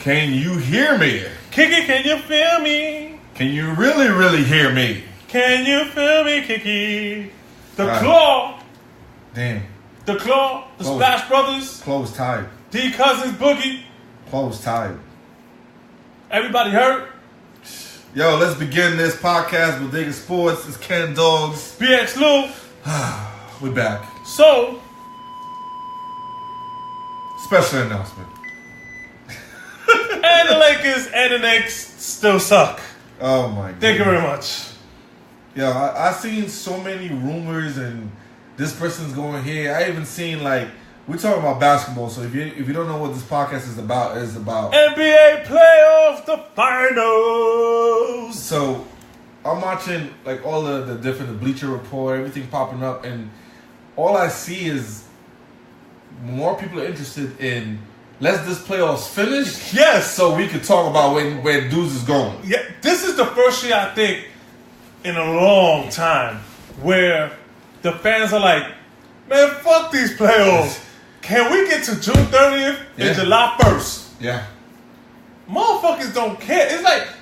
Can you hear me? Kiki, can you feel me? Can you really, really hear me? Can you feel me, Kiki? The Right. Claw. Damn. The Claw. The Close. Splash Brothers. Close tied. D Cousins Boogie. Close tied. Everybody hurt? Yo, let's begin this podcast with Bodega Sports. It's Ken Dogs. BxLu. We back. So, Special announcement. and the Lakers and the Knicks still suck. Oh my god. Thank you very much. Yo, I've seen so many rumors and this person's going here. I even seen we're talking about basketball, so if you don't know what this podcast is about, it's about NBA playoffs, the finals. So I'm watching all the different Bleacher Report, everything popping up, and all I see is more people are interested in let's this playoffs finish. Yes. So we could talk about where dudes is going. Yeah, this is the first year I think in a long time where the fans are like, man, fuck these playoffs. Can we get to June 30th and July 1st? Yeah. Motherfuckers don't care.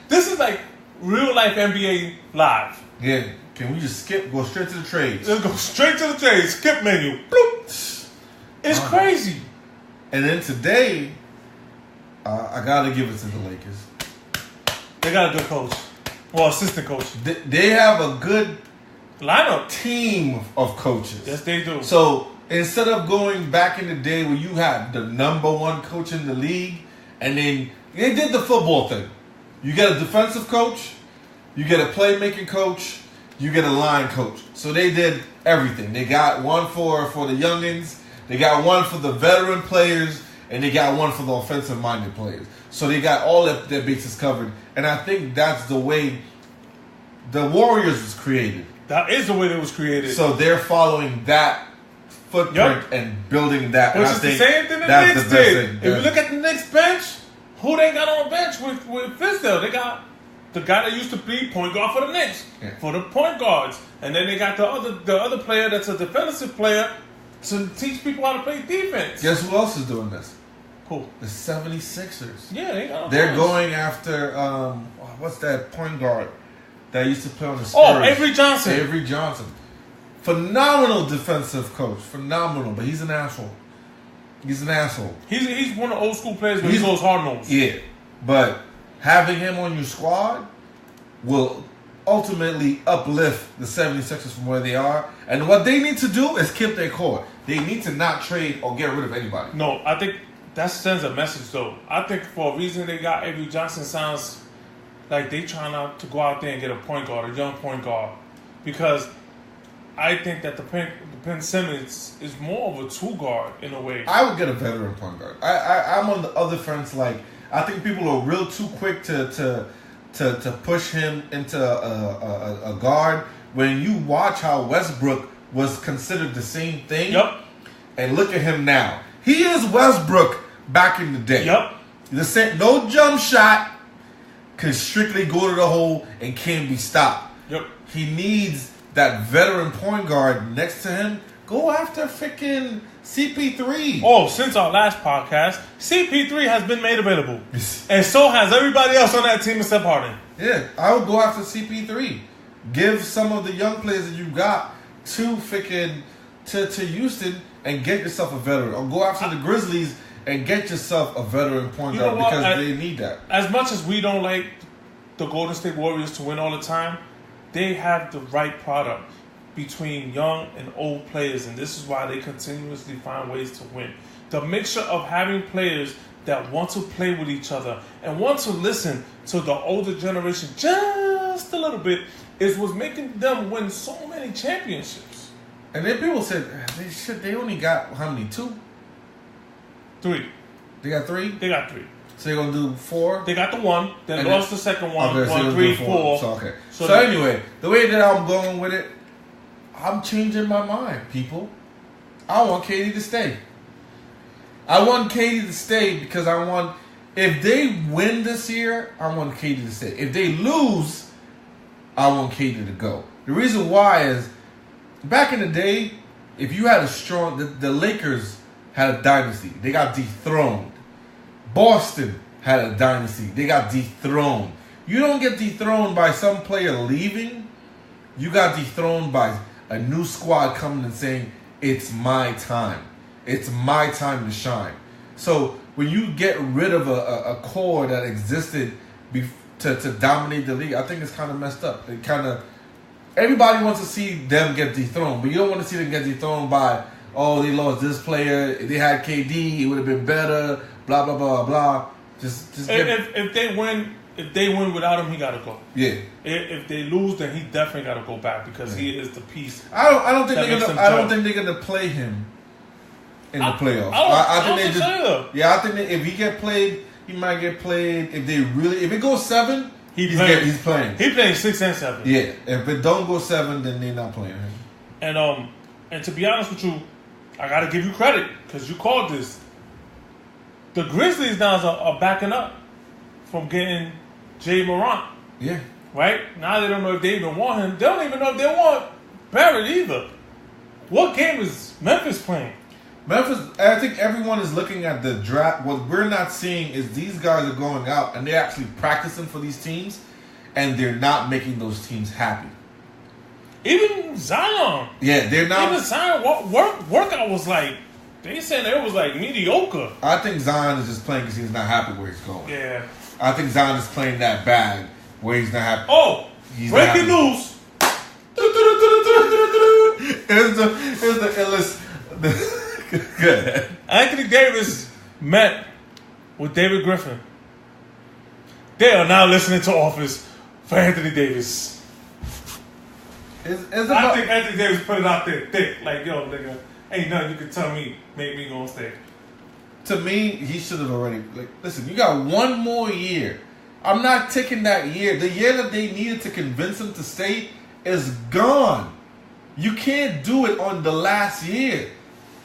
This is like real life NBA live. Yeah. Can we just go straight to the trades? Let's go straight to the trade. Skip menu. Bloop. It's crazy. And then today, I got to give it to the Lakers. They got a good coach. Well, assistant coach. They have a good lineup team of coaches. Yes, they do. So instead of going back in the day where you had the number one coach in the league, and then they did the football thing. You get a defensive coach, you get a playmaking coach, you get a line coach. So they did everything. They got one for the youngins, they got one for the veteran players, and they got one for the offensive-minded players. So they got all their bases covered. And I think that's the way the Warriors was created. That is the way it was created. So they're following that footprint and building that. Which and is the same thing the Knicks did. If you look at the Knicks bench, who they got on the bench with Fizdale? They got the guy that used to be point guard for the Knicks, for the point guards. And then they got the other player that's a defensive player to teach people how to play defense. Guess who else is doing this? Who? The 76ers. Yeah, they're going after, what's that point guard that used to play on the Spurs? Oh, Avery Johnson. Avery Johnson. Phenomenal defensive coach. Phenomenal, but he's an asshole. He's an asshole. He's one of the old school players, but he goes hard nosed. Yeah, but having him on your squad will ultimately uplift the 76ers from where they are. And what they need to do is keep their core. They need to not trade or get rid of anybody. No, I think that sends a message, though. I think for a reason they got Avery Johnson sounds like they trying out to go out there and get a point guard, a young point guard. Because I think that the Ben Simmons is more of a two guard in a way. I would get a veteran point guard. I'm on the other fence. I think people are real too quick to push him into a guard. When you watch how Westbrook was considered the same thing, and look at him now. He is Westbrook back in the day. The same, no jump shot, can strictly go to the hole and can't be stopped. He needs that veteran point guard next to him. Go after freaking CP3. Oh, since our last podcast, CP3 has been made available. And so has everybody else on that team except Harden. Yeah, I would go after CP3. Give some of the young players that you got to Houston and get yourself a veteran. Or go after the Grizzlies and get yourself a veteran point guard because they need that. As much as we don't like the Golden State Warriors to win all the time, they have the right product between young and old players, and this is why they continuously find ways to win. The mixture of having players that want to play with each other and want to listen to the older generation just a little bit is what's making them win so many championships. And then people said they only got how many? 2? 3. They got 3? They got 3. So they're gonna do 4? They got the 1, then lost the second one. Okay, 1, 3, 4. So okay. So anyway, the way that I'm going with it, I'm changing my mind, people. I want Katie to stay. I want Katie to stay because if they win this year, I want Katie to stay. If they lose, I want Katie to go. The reason why is, back in the day, if you had a strong, the Lakers had a dynasty. They got dethroned. Boston had a dynasty. They got dethroned. You don't get dethroned by some player leaving. You got dethroned by a new squad coming and saying, it's my time. It's my time to shine. So when you get rid of a core that existed to dominate the league, I think it's kind of messed up. It kind of everybody wants to see them get dethroned, but you don't want to see them get dethroned by, oh, they lost this player. If they had KD, it would have been better. Blah blah blah blah. Just if they win without him, he gotta go. Yeah. If they lose, then he definitely gotta go back because he is the piece. I don't think they're gonna play him in the playoffs. I think if he get played, he might get played. If it goes 7, he's playing. He's playing 6 and 7. Yeah. If it don't go 7, then they're not playing him. And to be honest with you, I gotta give you credit because you called this. The Grizzlies now are backing up from getting Jay Morant. Yeah. Right? Now they don't know if they even want him. They don't even know if they want Barrett either. What game is Memphis playing? Memphis, I think everyone is looking at the draft. What we're not seeing is these guys are going out and they're actually practicing for these teams and they're not making those teams happy. Even Zion. Yeah, they're not. Even Zion workout was like, they said it was like mediocre. I think Zion is just playing because he's not happy where he's going. Yeah. I think Zion is playing that bag where he's not happy. Oh, breaking news. It's the illest. Good. Anthony Davis met with David Griffin. They are now listening to Office for Anthony Davis. I think Anthony Davis put it out there thick. Like, yo, nigga, ain't nothing you can tell me make me go on stage. To me, he should have already. Listen, you got one more year. I'm not taking that year. The year that they needed to convince him to stay is gone. You can't do it on the last year.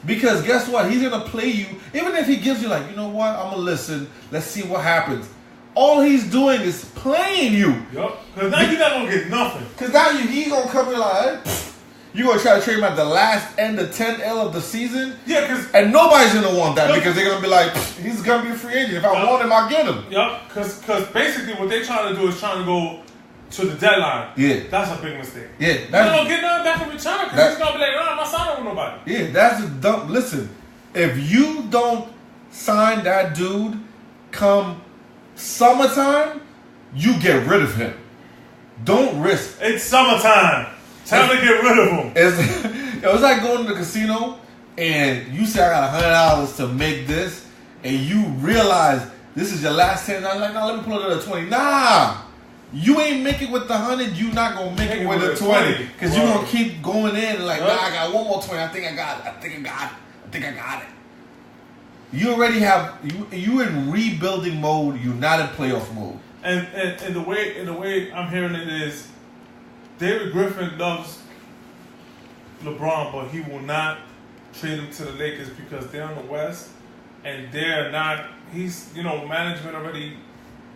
Because guess what? He's going to play you. Even if he gives you you know what? I'm going to listen. Let's see what happens. All he's doing is playing you. Yup. Because now you're not going to get nothing. Because now he's going to come in like, you're going to try to trade him at the last end of 10L of the season? Yeah, and nobody's going to want that because they're going to be like, he's going to be a free agent. If I want him, I'll get him. Yup, because basically what they're trying to do is trying to go to the deadline. Yeah. That's a big mistake. Yeah. They don't get nothing back in return because he's going to be like, I'm not signing with nobody. Yeah, that's a dumb. Listen, if you don't sign that dude come summertime, you get rid of him. Don't risk. It's summertime. Time to get rid of him. It's like going to the casino and you say I got $100 to make this, and you realize this is your last $10. Like, no, let me pull another 20. Nah, you ain't make it with the 100. You not gonna make it with the 20 because you gonna keep going in and like, nah, I got one more 20. I think I got it. You already have you in rebuilding mode. You're not in playoff mode. And the way I'm hearing it is, David Griffin loves LeBron, but he will not trade him to the Lakers because they're in the West and they're not. He's management already.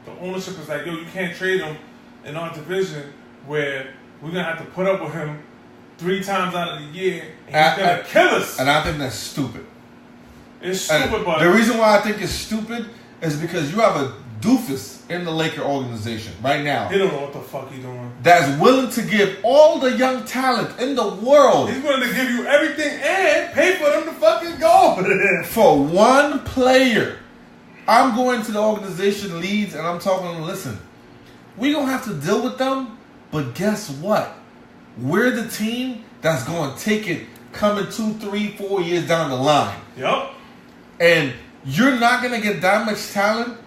The ownership is like, yo, you can't trade him in our division where we're gonna have to put up with him 3 times out of the year and he's gonna kill us. And I think that's stupid. It's stupid, but the reason why I think it's stupid is because you have a doofus in the Laker organization right now. He don't know what the fuck he's doing. That's willing to give all the young talent in the world. He's willing to give you everything and pay for them to fucking go. For one player. I'm going to the organization leads and I'm talking to them, listen, we don't have to deal with them, but guess what? We're the team that's going to take it coming 2, 3, 4 years down the line. Yep. And you're not going to get that much talent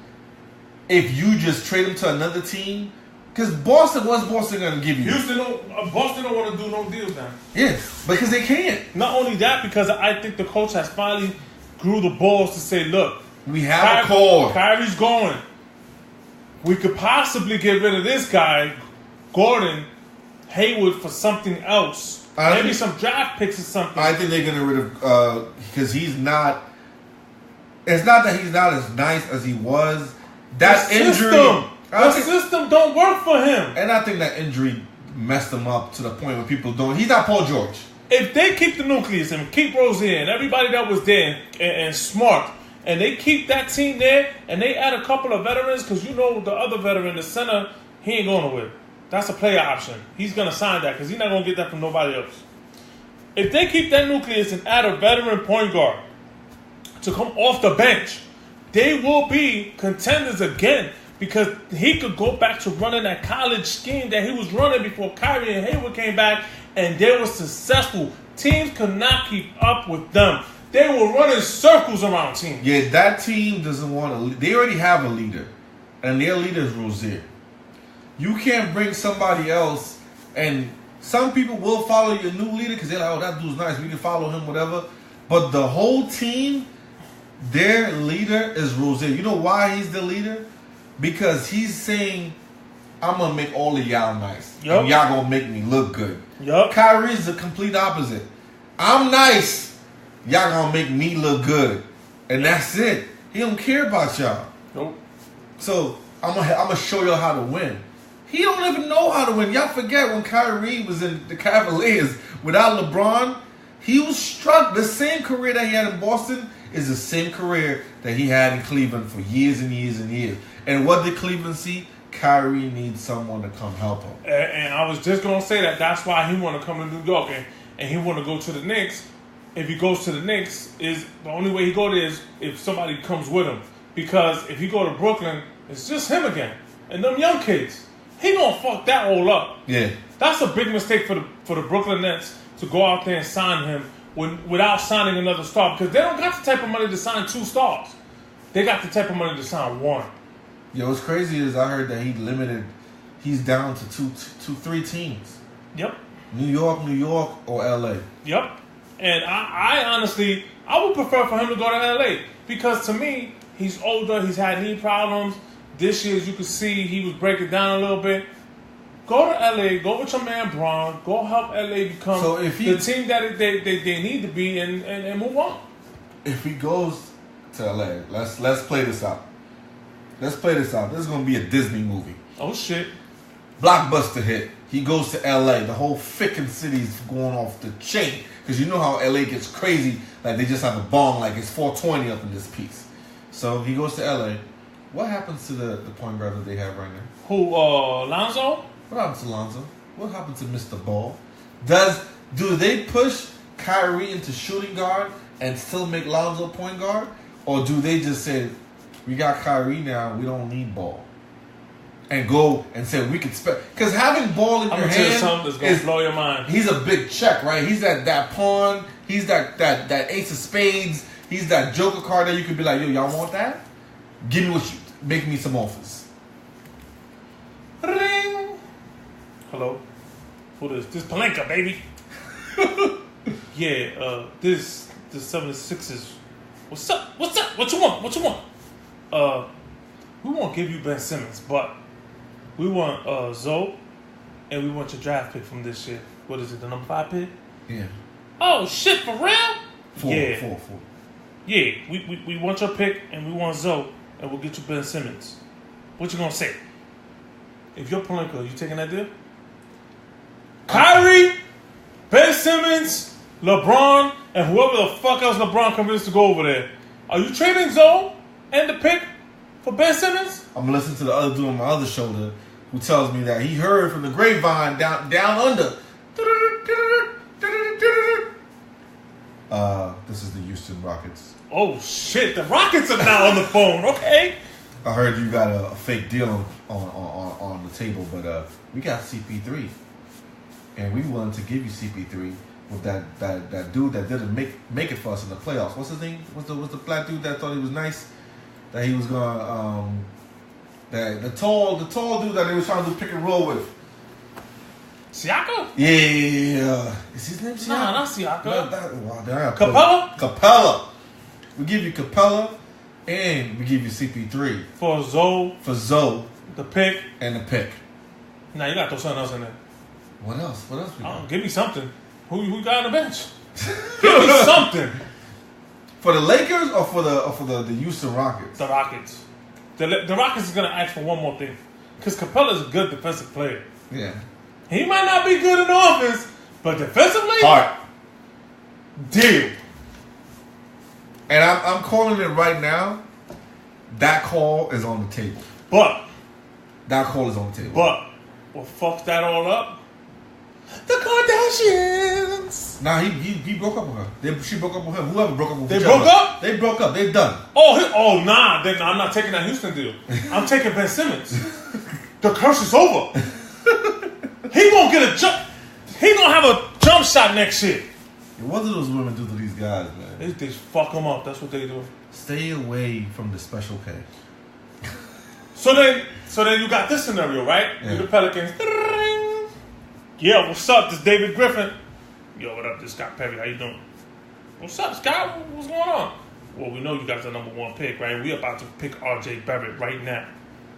if you just trade them to another team. Because Boston, what's Boston going to give you? Boston don't want to do no deals now. Yes, because they can't. Not only that, because I think the coach has finally grew the balls to say, look, we have a core. Kyrie's going. We could possibly get rid of this guy, Gordon Hayward, for something else. Maybe some draft picks or something. I think they're going to rid of because he's not. It's not that he's not as nice as he was. That injury. The system don't work for him. And I think that injury messed him up to the point where people don't. He's not Paul George. If they keep the nucleus and keep Rozier and everybody that was there and smart and they keep that team there, and they add a couple of veterans, because the other veteran, the center, he ain't going nowhere. That's a player option. He's going to sign that because he's not going to get that from nobody else. If they keep that nucleus and add a veteran point guard to come off the bench, they will be contenders again because he could go back to running that college scheme that he was running before Kyrie and Hayward came back, and they were successful. Teams could not keep up with them. They were running circles around teams. Yeah, that team doesn't want to. They already have a leader, and their leader is Rozier. You can't bring somebody else, and some people will follow your new leader because they're like, oh, that dude's nice. We can follow him, whatever. But the whole team, their leader is Rozier. You know why he's the leader? Because he's saying, I'm going to make all of y'all nice. Yep. And y'all going to make me look good. Yep. Kyrie's the complete opposite. I'm nice. Y'all going to make me look good. And that's it. He don't care about y'all. Nope. So I'm gonna show y'all how to win. He don't even know how to win. Y'all forget when Kyrie was in the Cavaliers without LeBron, he was struck. The same career that he had in Boston is the same career that he had in Cleveland for years and years and years. And what did Cleveland see? Kyrie needs someone to come help him. And I was just going to say that. That's why he want to come to New York and he want to go to the Knicks. If he goes to the Knicks, is the only way he go there is if somebody comes with him. Because if he go to Brooklyn, it's just him again. And them young kids. He gonna fuck that all up. Yeah. That's a big mistake for the Brooklyn Nets to go out there and sign him without signing another star. Because they don't got the type of money to sign 2 stars. They got the type of money to sign 1. Yo, what's crazy is I heard that he's down to 3 teams. Yep. New York, or LA. Yep. And I honestly, I would prefer for him to go to LA. Because to me, he's older, he's had knee problems. This year, as you can see, he was breaking down a little bit. Go to LA, go with your man Braun, go help LA become the team that they need to be and move on. If he goes to LA, let's play this out. Let's play this out. This is gonna be a Disney movie. Oh shit. Blockbuster hit. He goes to LA. The whole freaking city's going off the chain. Because you know how LA gets crazy. Like they just have a bong, like it's 420 up in this piece. So he goes to LA. What happens to the point guard that they have right now? Who, Lonzo? What happens to Lonzo? What happens to Mr. Ball? Do they push Kyrie into shooting guard and still make Lonzo point guard? Or do they just say, we got Kyrie now, we don't need Ball? And go and say, we could spend... Because having Ball in your hand... I'm going to tell you something that's going to blow your mind. He's a big check, right? He's that pawn. He's that ace of spades. He's that Joker card that you could be like, yo, y'all want that? Give me what you... Make me some offers. Ring. Hello. Who this? This Palenka, baby. Yeah, this 76ers. What's up? What you want? We won't give you Ben Simmons, but we want Zoe, and we want your draft pick from this year. What is it, the number 5 pick? Yeah. Oh, shit, for real? 4. Yeah, we want your pick, and we want Zoe. And we'll get you Ben Simmons. What you gonna say? If you're Palenka, you taking that deal? Kyrie, Ben Simmons, LeBron, and whoever the fuck else LeBron convinced to go over there. Are you trading Zoe and the pick for Ben Simmons? I'm listening to the other dude on my other shoulder who tells me that he heard from the grapevine down under. This is the Houston Rockets. Oh shit! The Rockets are now on the phone. Okay. I heard you got a fake deal on the table, but we got CP3, and we willing to give you CP3 with that dude that didn't make it for us in the playoffs. What's his name? What's the black dude that thought he was nice? That he was gonna the tall dude that they was trying to do pick and roll with. Siakam? Yeah. Is his name Siakam? Nah, not Siakam. Capella. We give you Capella, and we give you CP3 for Zoe, the pick, and the pick. Now you got to throw something else in there. What else? We got? Give me something. Who got on the bench? Give me something. For the Lakers or for the Houston Rockets? The Rockets. The Rockets is gonna ask for one more thing, because Capella's a good defensive player. Yeah. He might not be good in offense, but defensively, Heart. Deal. And I'm calling it right now. That call is on the table. That call is on the table. But what fucks that all up? The Kardashians. Nah, he broke up with her. She broke up with him. Whoever broke up with They broke up? They broke up. They're done. Nah. Then I'm not taking that Houston deal. I'm taking Ben Simmons. The curse is over. He won't get a jump. He gonna have a jump shot next year. What do those women do to these guys, man? They fuck them up. That's what they do. Stay away from the special K. So then you got this scenario, right? Yeah. You the Pelicans. Yeah, what's up? This David Griffin. Yo, what up? This Scott Perry. How you doing? What's up, Scott? What's going on? Well, we know you got the number 1 pick, right? We about to pick R.J. Barrett right now.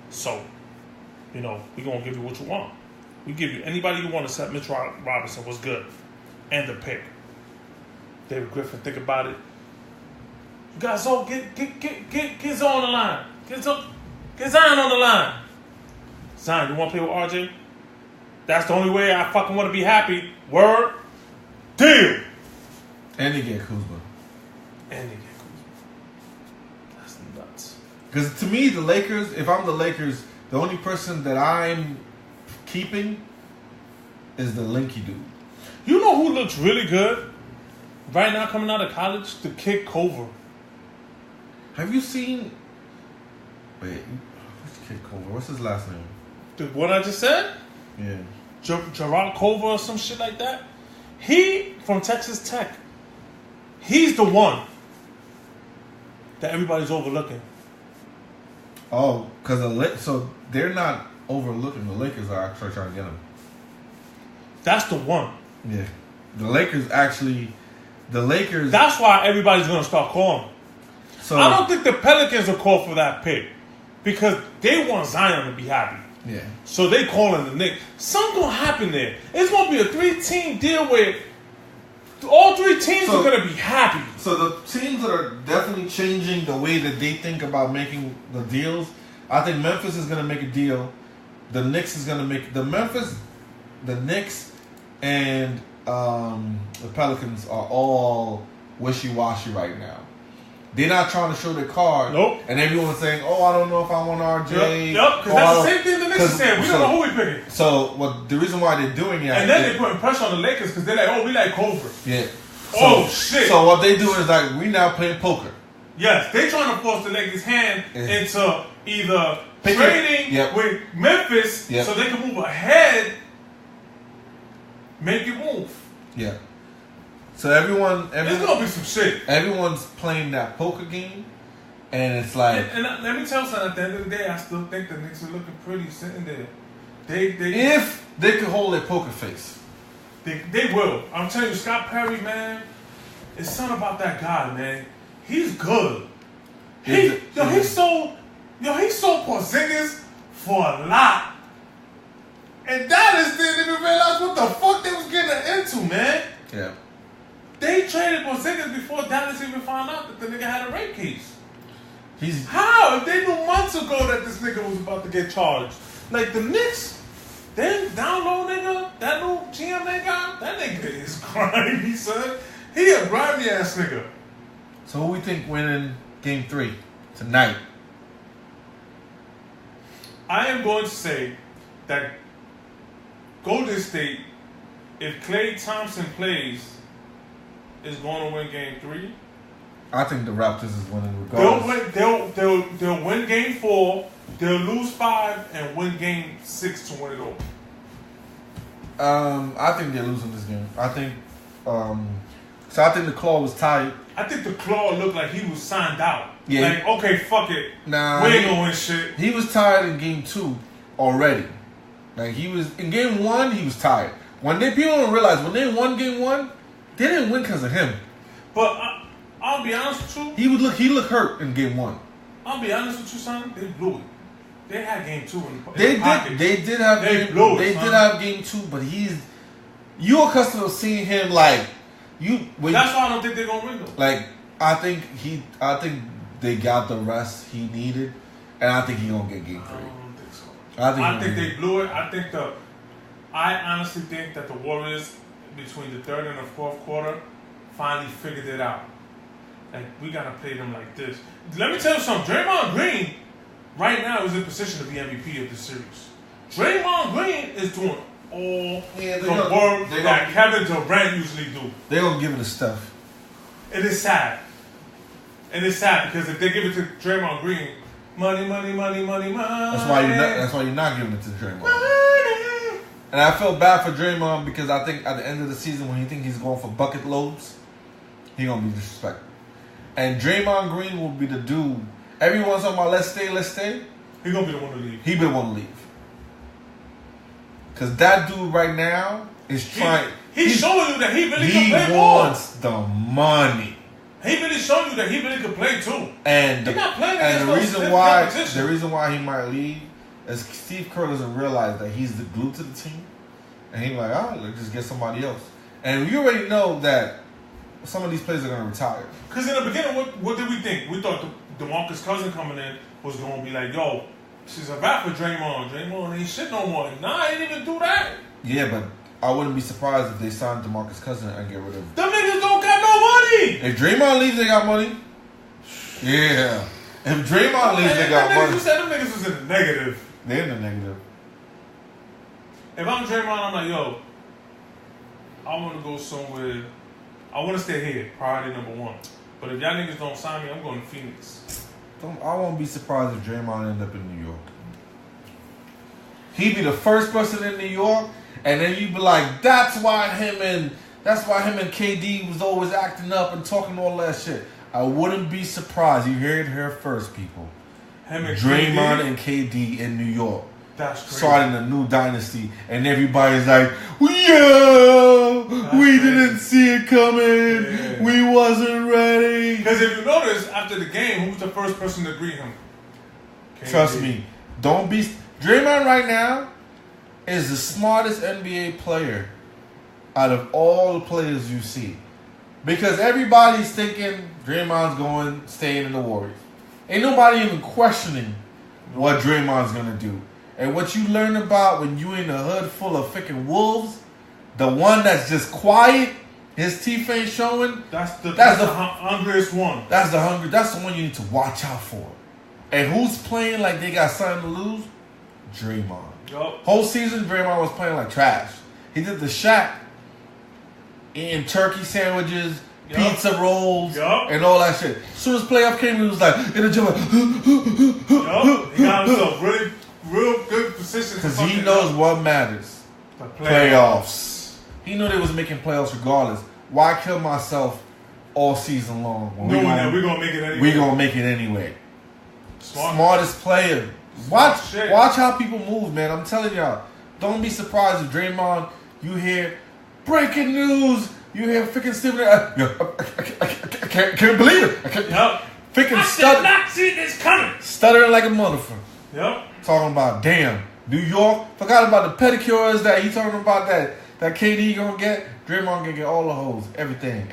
So, we gonna give you what you want. We give you anybody you want except Mitch Robinson. What's good? And the pick. David Griffin, think about it. You guys all get Zion on the line. Get Zion on the line. Zion, you want to play with RJ? That's the only way I fucking want to be happy. Word. Deal. And they get Kuzma. That's nuts. Because to me, the Lakers, if I'm the Lakers, the only person that I'm keeping is the Linky dude. You know who looks really good right now coming out of college? The kid Culver. Have you seen... Wait, what's the kid Culver? What's his last name? What I just said? Yeah. Gerard Culver or some shit like that. He from Texas Tech. He's the one that everybody's overlooking. Oh, because so they're not overlooking. The Lakers are actually trying to get him. That's the one. Yeah. The Lakers. That's why everybody's going to start calling. So I don't think the Pelicans will call for that pick because they want Zion to be happy. Yeah. So they calling the Knicks. Something gonna happen there. It's gonna be a 3-team deal where all 3 teams are gonna be happy. So the teams that are definitely changing the way that they think about making the deals. I think Memphis is gonna make a deal. The Knicks is gonna make the Knicks, and the Pelicans are all wishy-washy right now. They're not trying to show their card. Nope. And everyone's saying, "Oh, I don't know if I want RJ." Yep. Because that's the same thing the Knicks are saying. We don't know who we picking. So, the reason why they're doing it, and then they're putting pressure on the Lakers because they're like, "Oh, we like Culver." Yeah. Shit. So what they do is like we now playing poker. Yes, they trying to force the Lakers' hand into either trading with Memphis so they can move ahead, make it move. Yeah. So everyone, there's gonna be some shit. Everyone's playing that poker game, and it's like. And let me tell you something. At the end of the day, I still think the Knicks are looking pretty sitting there. If they could hold their poker face, they will. I'm telling you, Scott Perry, man, it's something about that guy, man. He's good. He sold Porzingis for a lot, and Dallas didn't even realize what the fuck they was getting into, man. Yeah. They traded Porzingis before Dallas even found out that the nigga had a rape case. How? If they knew months ago that this nigga was about to get charged. Like the Knicks, they down low nigga, that new GM they got, that nigga is grimy, son. He a grimy ass nigga. So who we think winning Game 3 tonight? I am going to say that Golden State, if Klay Thompson plays, is going to win Game 3. I think the Raptors is winning regardless. They'll win Game 4. They'll lose 5 and win Game 6 to win it all. I think they're losing this game. I think. So I think the claw was tight. I think the claw looked like he was signed out. Yeah. Like, okay, fuck it. Nah, we ain't gonna win shit. He was tired in Game 2 already. Like he was in Game 1, he was tired. People don't realize when they won Game 1. They didn't win because of him. But I'll be honest with He you. looked hurt in Game 1. I'll be honest with you, son. They blew it. They had Game 2 in the pocket. They did have Game 2, but you're accustomed to seeing him like you. That's why I don't think they're gonna win though. Like I think they got the rest he needed, and I think he's gonna get Game 3. I don't think so. I think they blew it. I honestly think that the Warriors, between the third and the fourth quarter, finally figured it out. Like, we gotta play them like this. Let me tell you something. Draymond Green right now is in position to be MVP of the series. Draymond Green is doing all the work that Kevin Durant usually do. They're gonna give it to Steph. It is sad. And it's sad because if they give it to Draymond Green, money. That's why you're not giving it to Draymond. Money. And I feel bad for Draymond because I think at the end of the season when he think he's going for bucket loads, he gonna be disrespected. And Draymond Green will be the dude. Everyone's talking about let's stay. He gonna be the one to leave. He be the one to leave. Cause that dude right now is trying. He's showing you that he really can play ball. He wants the money. He really showing you that he really can play too. And he's not playing and the reason why he might leave is Steve Kerr doesn't realize that he's the glue to the team, and he's like, all right, let's just get somebody else. And you already know that some of these players are gonna retire. Because in the beginning, what did we think? We thought DeMarcus Cousins coming in was gonna be like, yo, she's a wrap for Draymond. Draymond ain't shit no more. Nah, he didn't even do that. Yeah, but I wouldn't be surprised if they signed DeMarcus Cousins and get rid of him. Them niggas don't got no money. If Draymond leaves, they got money. Yeah. If Draymond leaves, they got money. You said them niggas was in the negative. They're in the negative. If I'm Draymond, I'm like, yo, I want to go somewhere. I want to stay here, priority number one. But if y'all niggas don't sign me, I'm going to Phoenix. I won't be surprised if Draymond end up in New York. He'd be the first person in New York, and then you'd be like, that's why him and KD was always acting up and talking all that shit. I wouldn't be surprised. You heard it here first, people. Him and Draymond KD? and KD in New York. That's crazy. Starting a new dynasty, and everybody's like, yeah, we didn't see it coming. Yeah. We wasn't ready. Because if you notice, after the game, who was the first person to greet him? KD. Trust me. Don't be... Draymond right now is the smartest NBA player out of all the players you see. Because everybody's thinking Draymond's staying in the Warriors. Ain't nobody even questioning what Draymond's going to do. And what you learn about when you in a hood full of freaking wolves, the one that's just quiet, his teeth ain't showing. That's the hungriest one. That's the one you need to watch out for. And who's playing like they got something to lose? Draymond. Yep. Whole season, Draymond was playing like trash. He did the Shaq, eating turkey sandwiches, pizza rolls, and all that shit. As soon as playoff came, he was like in the gym. He got himself real good position. Because he knows what matters. The playoffs. He knew they was making playoffs regardless. Why kill myself all season long? Knowing that we're going to make it anyway. We're going to make it anyway. Smartest player. Watch how people move, man. I'm telling y'all. Don't be surprised if Draymond, you hear breaking news. You hear freaking Stephen. I can't believe it. I did not see this coming. Stuttering like a motherfucker. Yep. Talking about, damn, New York. Forgot about the pedicures that he talking about that KD gonna get. Draymond gonna get all the hoes. Everything.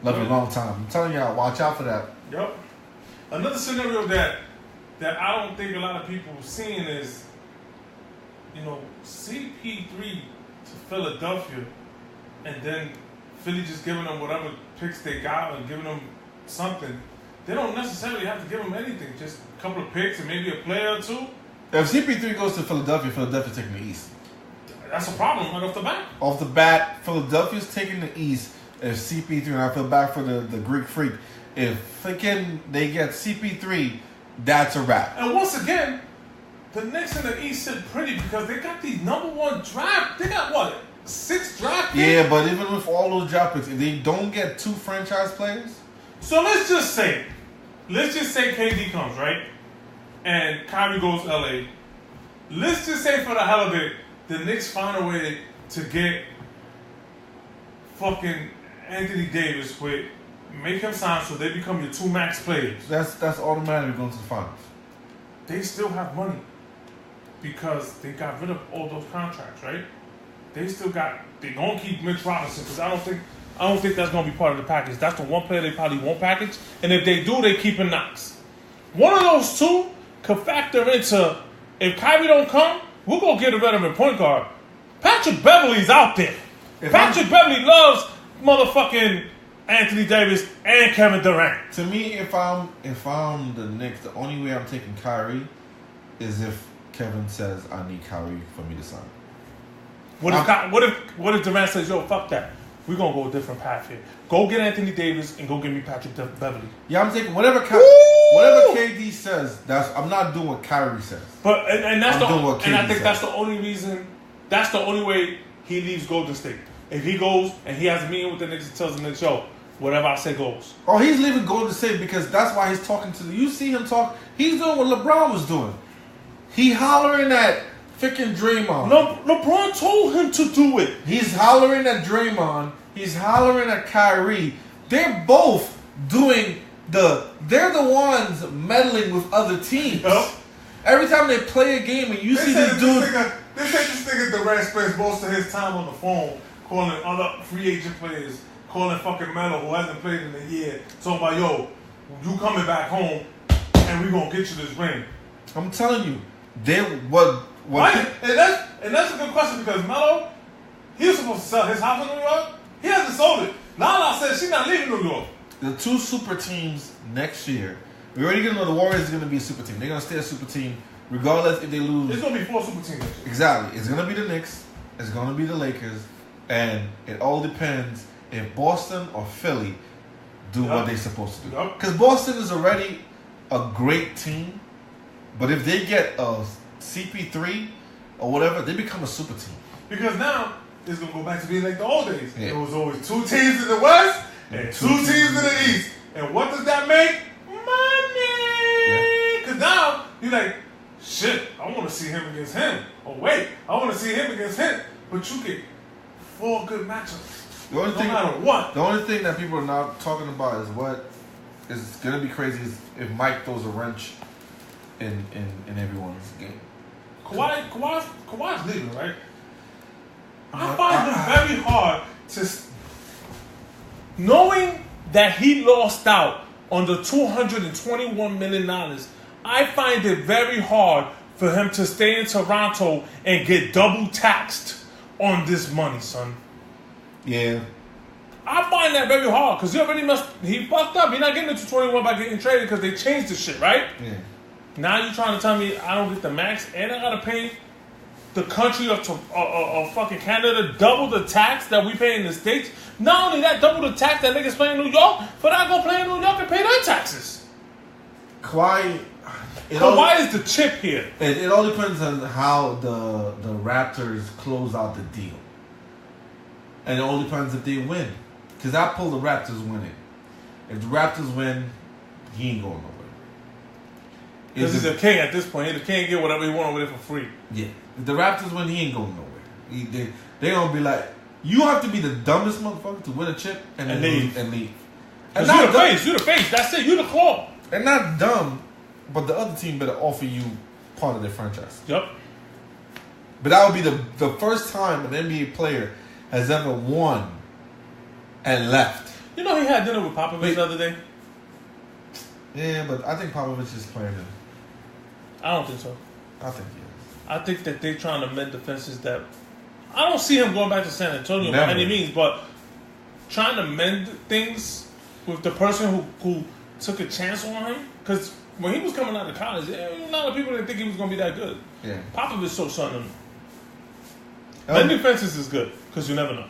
Love you a long time. I'm telling y'all, watch out for that. Yep. Another scenario that I don't think a lot of people are seeing is, CP3 to Philadelphia, and then Philly just giving them whatever picks they got and giving them something. They don't necessarily have to give them anything, just a couple of picks and maybe a player or two. If CP3 goes to Philadelphia, Philadelphia's taking the East. That's a problem right off the bat. Off the bat, Philadelphia's taking the East. If CP3, and I feel bad for the Greek freak, if they get CP3, that's a wrap. And once again, the Knicks in the East sit pretty because they got these number one draft. They got what? 6 draft picks? Yeah, but even with all those draft picks, if they don't get 2 franchise players. So let's just say KD comes, right? And Kyrie goes to LA. Let's just say for the hell of it, the Knicks find a way to get fucking Anthony Davis make him sign so they become your 2 max players. That's automatically going to the finals. They still have money because they got rid of all those contracts, right? They're gonna keep Mitch Robinson because I don't think that's gonna be part of the package. That's the one player they probably won't package, and if they do, they keep in Knox. One of those 2 could factor into if Kyrie don't come, we're gonna get a veteran point guard. Patrick Beverly's out there. Patrick Beverly loves motherfucking Anthony Davis, and Kevin Durant. To me, if I'm the Knicks, the only way I'm taking Kyrie is if Kevin says I need Kyrie for me to sign. What if Durant says, yo, fuck that. We're going to go a different path here. Go get Anthony Davis and go get me Patrick Beverly. Yeah, I'm taking whatever KD says. I'm not doing what Kyrie says. But and that's I think says. that's the only reason. That's the only way he leaves Golden State. If he goes and he has a meeting with the Knicks and tells the Knicks, yo, whatever I say goes. Oh, he's leaving Golden State because that's why he's talking to you see him talk. He's doing what LeBron was doing. He hollering at freaking Draymond. No, LeBron told him to do it. He's hollering at Draymond. He's hollering at Kyrie. They're both doing they're the ones meddling with other teams. Yep. Every time they play a game and you see this dude. They say this nigga Durant spends most of his time on the phone calling other free agent players, calling fucking Melo who hasn't played in a year, talking about, yo, you coming back home and we gonna get you this ring. I'm telling you, what right? And that's a good question because Melo, he was supposed to sell his house in New York. He hasn't sold it. Lala said she's not leaving New York. The two super teams next year. We already gonna know the Warriors are gonna be a super team. They're gonna stay a super team regardless if they lose. It's gonna be 4 super teams. Exactly. It's gonna be the Knicks. It's gonna be the Lakers, and it all depends if Boston or Philly do what they're supposed to do. Because Boston is already a great team, but if they get a CP3 or whatever, they become a super team. Because now it's gonna go back to being like the old days. Yeah. It was always 2 teams in the West and 2 teams in the East. And what does that make? Money. Because now you're like, shit, I want to see him against him. Oh wait, I want to see him against him. But you get 4 good matchups. No matter what. The only thing that people are not talking about is what is gonna be crazy is if Mike throws a wrench in everyone's game. Kawhi's leaving, right? I find it very hard to, knowing that he lost out on the $221 million. I find it very hard for him to stay in Toronto and get double taxed on this money, son. Yeah. I find that very hard because he fucked up. He's not getting the $221 by getting traded because they changed the shit, right? Yeah. Now you're trying to tell me I don't get the max and I gotta pay the country of fucking Canada double the tax that we pay in the States. Not only that, double the tax that niggas pay in New York, but I go play in New York and pay their taxes. Kawhi is the chip here. It all depends on how the Raptors close out the deal. And it all depends if they win. Because I pull the Raptors winning. If the Raptors win, he ain't going nowhere. Because he's a king at this point. He can't get whatever he wants with it for free. Yeah. If the Raptors win, he ain't going nowhere. They're going to be like, you have to be the dumbest motherfucker to win a chip and leave. Because you're the face. You're the face. That's it. You're the claw. And not dumb, but the other team better offer you part of their franchise. Yep. But that would be the first time an NBA player has ever won and left. You know he had dinner with Popovich the other day? Yeah, but I think Popovich is playing him. I don't think so. I think he is. I think that they're trying to mend defenses that... I don't see him going back to San Antonio by any means, but trying to mend things with the person who took a chance on him. Because when he was coming out of college, a lot of people didn't think he was going to be that good. Yeah. Popovich so something. Mend defenses is good, because you never know.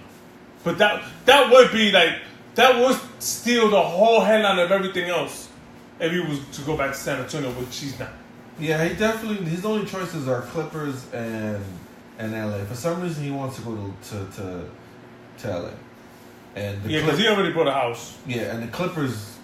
But that would be like... That would steal the whole headline of everything else if he was to go back to San Antonio, which he's not. Yeah, he definitely... His only choices are Clippers and LA. For some reason, he wants to go to LA. And because he already bought a house. Yeah, and the Clippers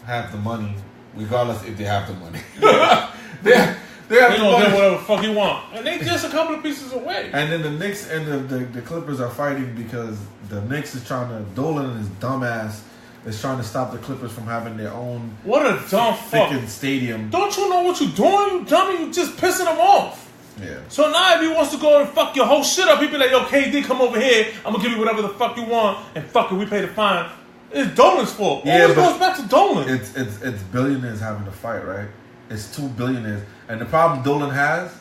have the money, regardless if they have the money. they have the money. Get whatever the fuck you want. And they just a couple of pieces away. And then the Knicks and the Clippers are fighting because the Knicks is trying to... Dolan and his dumbass is trying to stop the Clippers from having their own... What a dumb fuck. Stadium. Don't you know what you're doing, you dummy? You just pissing them off. Yeah. So now if he wants to go and fuck your whole shit up, he be like, yo, KD, come over here. I'm going to give you whatever the fuck you want. And fuck it, we pay the fine. It's Dolan's fault. Yeah, always goes back to Dolan. It's billionaires having to fight, right? It's 2 billionaires. And the problem Dolan has,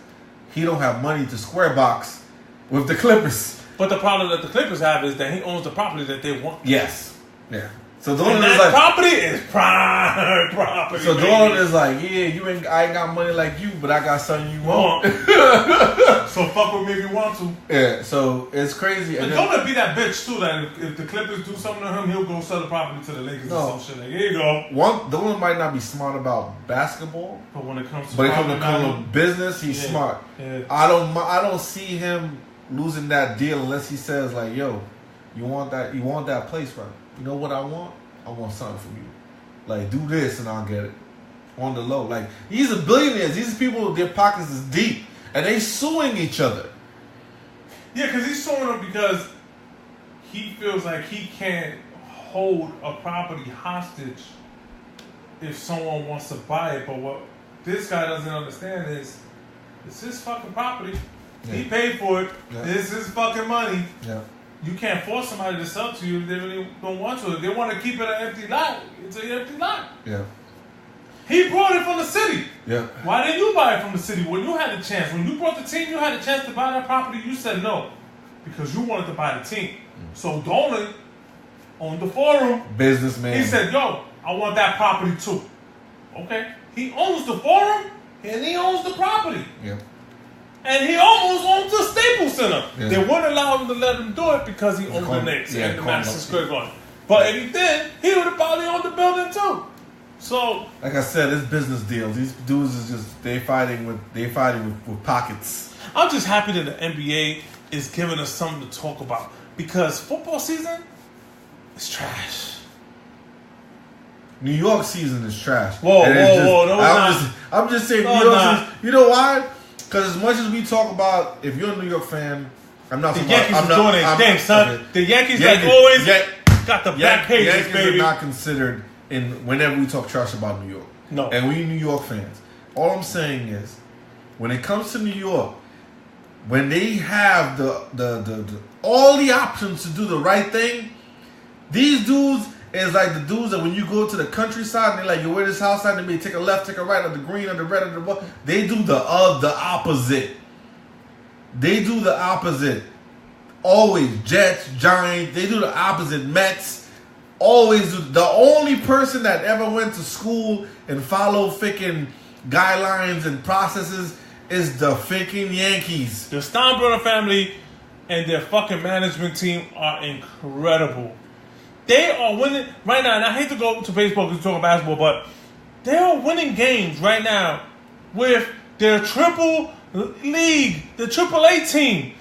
he don't have money to square box with the Clippers. But the problem that the Clippers have is that he owns the property that they want. Yes. Yeah. So Dolan and is that like property is prime property. So Dolan is like, yeah, I ain't got money like you, but I got something you want. So fuck with me if you want to. Yeah, so it's crazy. And Dolan be that bitch too. That if the Clippers do something to him, he'll go sell the property to the Lakers or some shit. Like, here you go. Dolan might not be smart about basketball, but when it comes to business, he's smart. Yeah. I don't see him losing that deal unless he says like, yo, you want that place, right? You know what I want? I want something from you. Like, do this and I'll get it. On the low. Like, these are billionaires. These people, their pockets is deep. And they suing each other. Yeah, because he's suing them because he feels like he can't hold a property hostage if someone wants to buy it. But what this guy doesn't understand is it's his fucking property. Yeah. He paid for it. Yeah. This is fucking money. Yeah. You can't force somebody to sell to you if they really don't want to. If they want to keep it an empty lot, it's an empty lot. Yeah. He brought it from the city. Yeah. Why didn't you buy it from the city when you had the chance? When you brought the team, you had a chance to buy that property. You said no because you wanted to buy the team. So Dolan on the forum, businessman, he said, "Yo, I want that property too." Okay, he owns the forum and he owns the property. Yeah. And he almost owns the Staples Center. Yeah. They wouldn't allow him to let him do it because he owned the Knicks and the Madison Square Garden. But if he did, he would have probably owned the building too. So, like I said, it's business deals. These dudes is just they fighting with pockets. I'm just happy that the NBA is giving us something to talk about because football season is trash. New York season is trash. Whoa, I'm just saying New York season. You know why? Because as much as we talk about, if you're a New York fan, I'm not. The Yankees are doing their thing, son. Okay. The Yankees like always got the back pages, Yankees baby. are not considered in whenever we talk trash about New York. No. And we New York fans. All I'm saying is, when it comes to New York, when they have the all the options to do the right thing, these dudes is like the dudes that when you go to the countryside and they're like, you wear this house side, they may take a left, take a right, or the green, or the red, or the blue. They do the opposite. They do the opposite. Always. Jets, Giants, they do the opposite. Mets, always do. The only person that ever went to school and followed freaking guidelines and processes is the freaking Yankees. The Steinbrenner family and their fucking management team are incredible. They are winning right now, and I hate to go to baseball because we talk basketball, but they are winning games right now with their triple league, the AAA team.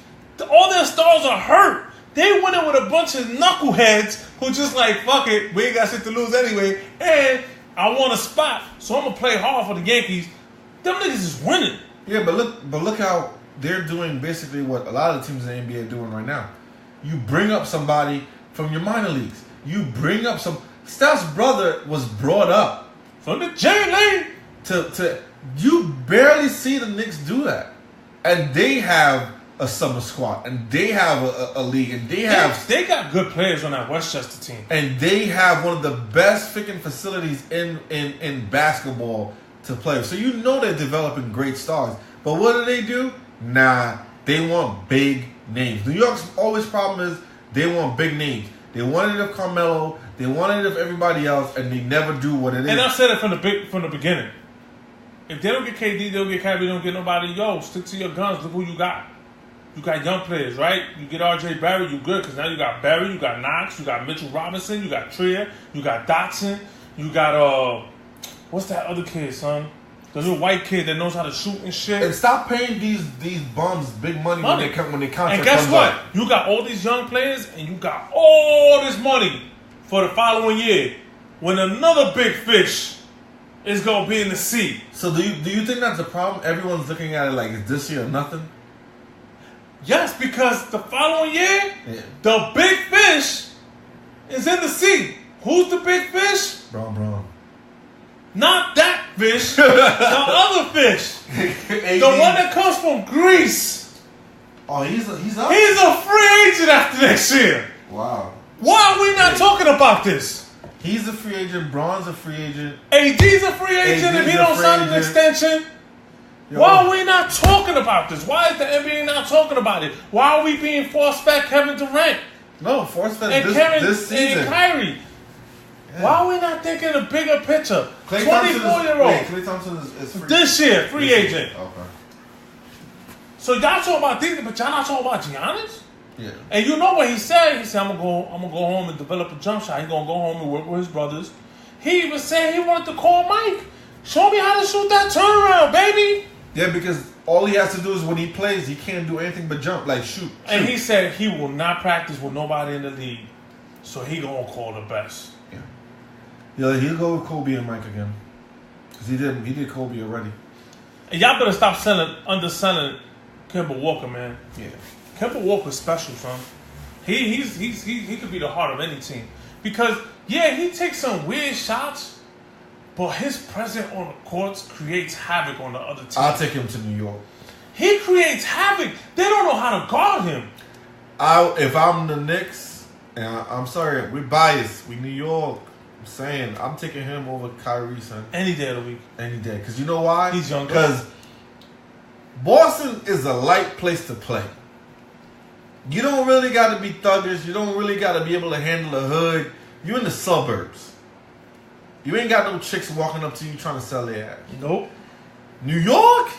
All their stars are hurt. They winning with a bunch of knuckleheads who just like, fuck it, we ain't got shit to lose anyway, and I want a spot, so I'm gonna play hard for the Yankees. Them niggas is winning. Yeah, but look how they're doing basically what a lot of the teams in the NBA are doing right now. You bring up somebody from your minor leagues. You bring up some. Steph's brother was brought up from the J League. To you barely see the Knicks do that, and they have a summer squad, and they have a league, and they got good players on that Westchester team, and they have one of the best freaking facilities in basketball to play. So you know they're developing great stars, but what do? Nah, they want big names. New York's always problem is they want big names. They wanted it of Carmelo, they wanted it of everybody else, and they never do what it is. And I said it from the beginning. If they don't get KD, they don't get Kyrie, they don't get nobody. Yo, stick to your guns. Look who you got. You got young players, right? You get R.J. Barry, you good, because now you got Barry, you got Knox, you got Mitchell Robinson, you got Trier, you got Dotson, you got what's that other kid, son? The little white kid that knows how to shoot and shit. And stop paying these bums big money. When they contract. And guess what? Up. You got all these young players, and you got all this money for the following year when another big fish is gonna be in the sea. So do you think that's a problem? Everyone's looking at it like it's this year or nothing. Yes, because the following year, the big fish is in the sea. Who's the big fish? Braun. Not that fish, the other fish. The one that comes from Greece. Oh, he's up? He's a free agent after next year. Wow. Why are we not talking about this? He's a free agent. Braun's a free agent. AD's a free agent if he don't sign an extension. Why are we not talking about this? Why is the NBA not talking about it? Why are we being force fed Kevin Durant? No, force fed this season. And Kyrie. Yeah. Why are we not thinking the bigger picture? 24-year-old. Klay Thompson is free. This year, free agent. Okay. So y'all talking about things, but y'all not talking about Giannis? Yeah. And you know what he said? He said, I'm gonna go home and develop a jump shot. He's gonna go home and work with his brothers. He even said he wanted to call Mike. Show me how to shoot that turnaround, baby. Yeah, because all he has to do is when he plays, he can't do anything but jump, like shoot. And he said he will not practice with nobody in the league. So he gonna call the best. Yeah, he'll go with Kobe and Mike again. Because he did Kobe already. And y'all better stop underselling Kemba Walker, man. Yeah. Kemba Walker's special, son. He could be the heart of any team. Because, yeah, he takes some weird shots, but his presence on the courts creates havoc on the other team. I'll take him to New York. He creates havoc. They don't know how to guard him. If I'm the Knicks, and I'm sorry, we're biased. We New York. I'm saying I'm taking him over Kyrie, son. Any day of the week. Any day. Because you know why? He's younger. Because Boston is a light place to play. You don't really got to be thuggish. You don't really got to be able to handle the hood. You in the suburbs. You ain't got no chicks walking up to you trying to sell their ass. Nope. New York?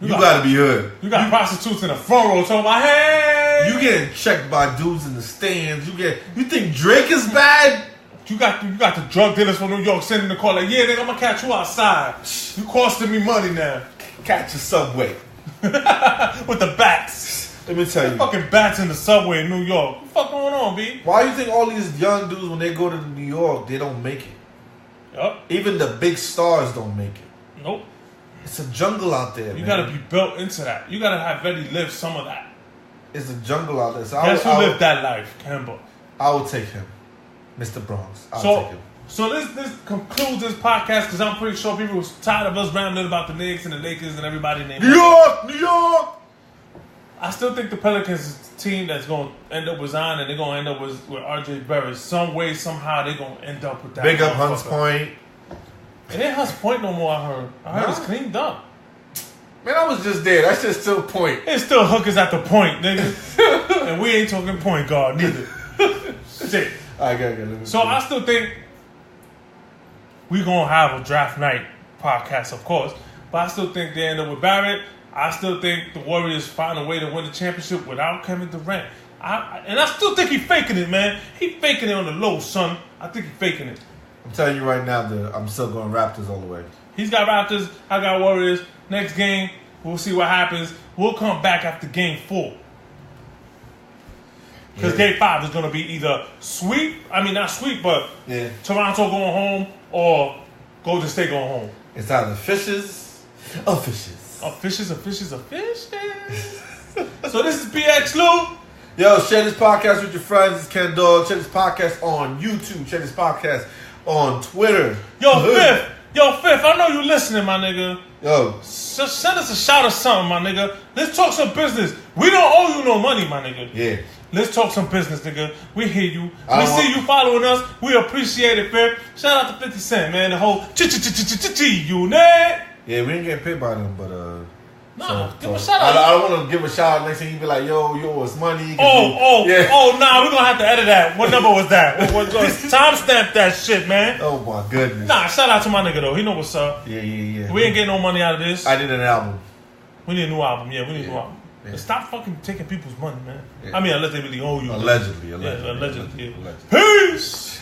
You got to be hood. You got prostitutes in the front row talking about, hey! You getting checked by dudes in the stands. You think Drake is bad? You got the drug dealers from New York sending the call like, yeah, nigga, I'm gonna catch you outside. You costing me money now. Catch a subway. With the bats. Let me tell you. Fucking bats in the subway in New York. What the fuck going on, B? Why do you think all these young dudes, when they go to New York, they don't make it? Yup. Even the big stars don't make it. Nope. It's a jungle out there, You man. gotta be built into that. You gotta have already lived some of that. It's a jungle out there. So Guess who lived that life? Kemba. I would take him. Mr. Bronx. I'll take him. So this concludes this podcast because I'm pretty sure people was tired of us rambling about the Knicks and the Lakers and everybody named New York! New York! I still think the Pelicans is a team that's going to end up with Zion and they're going to end up with RJ Barrett. Some way, somehow, they're going to end up with that. Big up Hunts Point. It ain't Hunts Point no more, I heard it's cleaned up. Man, I was just there. That shit's still point. It's still hookers at the point, nigga. And we ain't talking point guard, neither. Shit. I got So I still think we going to have a draft night podcast, of course. But I still think they end up with Barrett. I still think the Warriors find a way to win the championship without Kevin Durant. And I still think he's faking it, man. He faking it on the low, son. I think he's faking it. I'm telling you right now that I'm still going Raptors all the way. He's got Raptors. I got Warriors. Next game, we'll see what happens. We'll come back after game 4. Because game 5 is going to be either sweep. I mean, not sweep, but Toronto going home or Golden State going home. It's either fishes or fishes. Fishes. So this is BxLu. Yo, share this podcast with your friends. It's Ken Dawg. Share this podcast on YouTube. Share this podcast on Twitter. Yo, Fifth, I know you listening, my nigga. Yo. Just send us a shout or something, my nigga. Let's talk some business. We don't owe you no money, my nigga. Yeah. Let's talk some business, nigga. We hear you. We see you following us. We appreciate it, Fifth. Shout out to 50 Cent, man. The whole unit. Yeah, we ain't getting paid by them, but give a shout out. I don't want to give a shout out next thing you be like, yo, it's money. Nah, we're gonna have to edit that. What number was that? Timestamp that shit, man. Oh my goodness. Nah, shout out to my nigga though. He know what's up. Yeah. We ain't getting no money out of this. I did an album. We need a new album. Yeah, we need a new album. Yeah. Stop fucking taking people's money, man. Yeah. I mean, unless they really owe you. Allegedly. Peace.